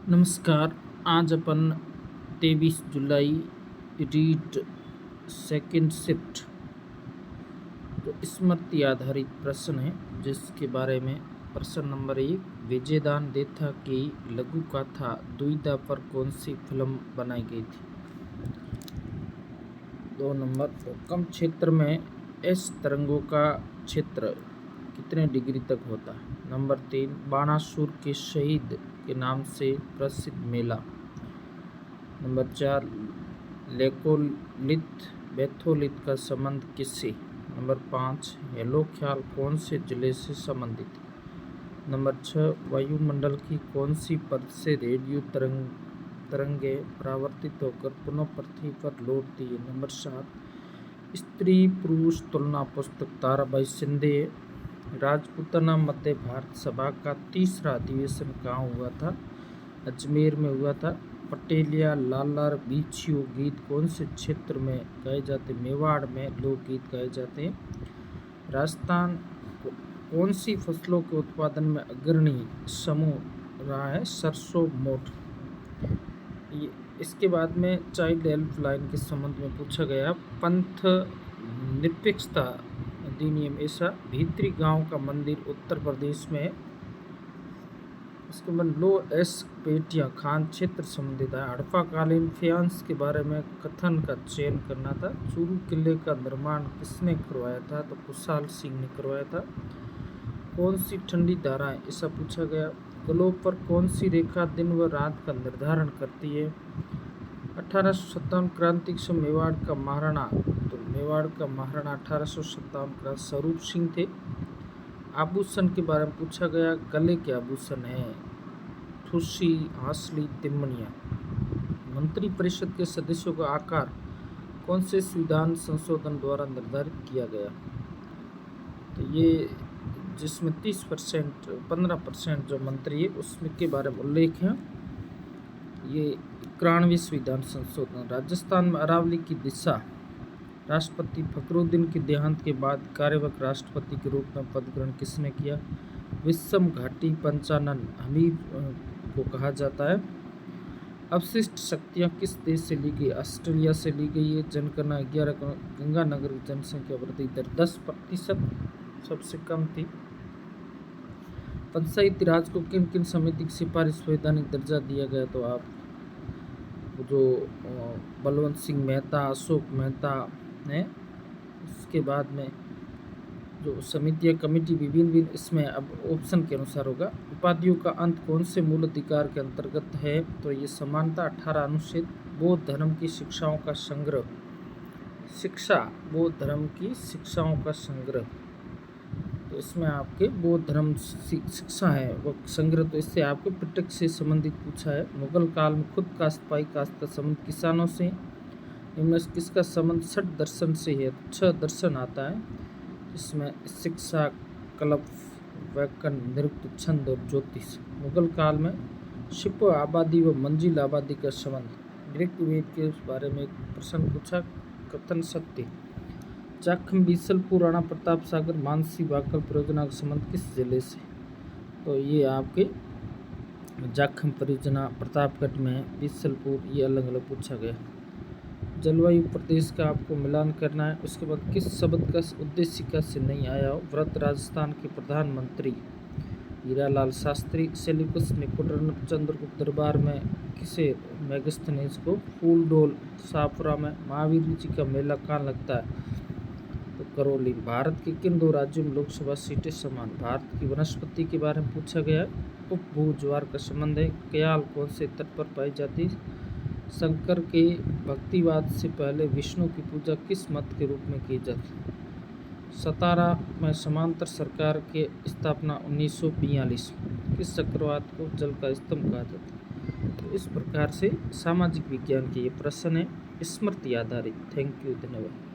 नमस्कार। आज अपन 23 जुलाई read second shift तो स्मृति आधारित प्रश्न है, जिसके बारे में प्रश्न नंबर 1, विजयदान देथा की लघु कथा दुविधा पर कौन सी फिल्म बनाई गई थी। 2 नंबर, भूकंप क्षेत्र में एस तरंगों का क्षेत्र कितने डिग्री तक होता है। नंबर 3, बाणासुर के शहीद के नाम से प्रसिद्ध मेला। नंबर 4, लेकोलिथ बैथोलिथ का संबंध किससे। नंबर 5, हेलो ख्याल कौन से जिले से संबंधित है। नंबर 6, वायुमंडल की कौन सी परत से रेडियो तरंगें परावर्तित होकर पुनः पृथ्वी पर लौटती है। नंबर 7, स्त्री पुरुष तुलना पुस्तक ताराबाई शिंदे। राजपूताना मध्य भारत सभा का तीसरा अधिवेशन कहाँ हुआ था। अजमेर में हुआ था। पटेलिया लालार बीछियो गीत कौन से क्षेत्र में गाए जाते। मेवाड़ में लोकगीत गाए जाते हैं। राजस्थान कौन सी फसलों के उत्पादन में अग्रणी समूह रहा है। सरसों मोठ। इसके बाद में चाइल्ड हेल्पलाइन के संबंध में पूछा गया। पंथ निरपेक्षता अधिनियम ऐसा भीतरी गांव का मंदिर उत्तर प्रदेश में है। इसके बाद लो एस पेटिया खान क्षेत्र संबंधित है। हड़प्पाकालीन फ्यांस के बारे में कथन का चयन करना था। चूरू किले का निर्माण किसने करवाया था, तो कुशाल सिंह ने करवाया था। कौन सी ठंडी धाराएं ऐसा पूछा गया। ग्लोब पर कौन सी रेखा दिन व रात का निर्धारण करती है। 1857 क्रांति से मेवाड़ का महाराणा, तो मेवाड़ का महाराणा 1857 का स्वरूप सिंह थे। आभूषण के बारे में पूछा गया। गले के आभूषण है ठुसी, हासली, तिमनिया। मंत्री परिषद के सदस्यों का आकार कौन से संविधान संशोधन द्वारा निर्धारित किया गया। तो ये जिसमें 15% जो मंत्री है उसमें के बारे में उल्लेख है। ये 91वें संविधान संशोधन। राजस्थान में अरावली की दिशा राष्ट्रपति फखरुद्दीन के देहांत के बाद कार्यवाहक राष्ट्रपति के रूप में पद ग्रहण किसने किया। विषम घाटी पंचानन हमीर को कहा जाता है। अवशिष्ट शक्तियाँ किस देश से ली गई। ऑस्ट्रेलिया से ली गई है। जनगणना 11 गंगानगर की जनसंख्या वृद्धि दर 10% सबसे कम थी। पंचायती राज को किन किन समिति की सिफारिश संवैधानिक दर्जा दिया गया, तो आप जो बलवंत सिंह मेहता, अशोक मेहता ने। उसके बाद में जो समितियाँ कमेटी विभिन्न इसमें अब ऑप्शन के अनुसार होगा। उपाधियों का अंत कौन से मूल अधिकार के अंतर्गत है, तो ये समानता 18 अनुच्छेद। बौद्ध धर्म की शिक्षाओं का संग्रह। शिक्षा बौद्ध धर्म की शिक्षाओं का संग्रह, तो इसमें आपके बौद्ध धर्म शिक्षा है वो संग्रह, तो इससे आपको पिटक से संबंधित पूछा है। मुगल काल में खुद काश्त का संबंध किसानों से। इनमें किसका संबंध छठ दर्शन से है, 6 दर्शन आता है। इसमें शिक्षा, कल्प, व्याकरण, नृत्य, छंद और ज्योतिष। मुगल काल में शिल्प आबादी व मंजिल आबादी का संबंध। ग्रीक वेद के बारे में एक प्रश्न पूछा। कथन सत्य। जाखम, बीसलपुर, राणा प्रताप सागर, मानसी, वाकल परियोजना का संबंध किस जिले से, तो ये आपके जाखम परियोजना प्रतापगढ़ में, बीसलपुर, ये अलग अलग पूछा गया। जलवायु प्रदेश का आपको मिलान करना है। उसके बाद किस शब्द का उद्देशिका से नहीं आया हो। व्रत राजस्थान के प्रधानमंत्री हीरालाल शास्त्री। सेल्यूकस निकोटर चंद्रगुप्त दरबार में किसे मेगास्थनीज को। फूलडोल साफरा में। महावीर जी का मेला कहाँ लगता है, तो करौली। भारत के किन 2 राज्यों में लोकसभा सीटें समान। भारत की वनस्पति के बारे में पूछा गया। उपभू ज्वार का संबंध है। कयाल कौन से तट पर पाई जाती है। शंकर के भक्तिवाद से पहले विष्णु की पूजा किस मत के रूप में की जाती। सतारा में समांतर सरकार के स्थापना 1942। किस चक्रवात को जल का स्तंभ कहा जाता है। तो इस प्रकार से सामाजिक विज्ञान के ये प्रश्न है, स्मृति आधारित। थैंक यू, धन्यवाद।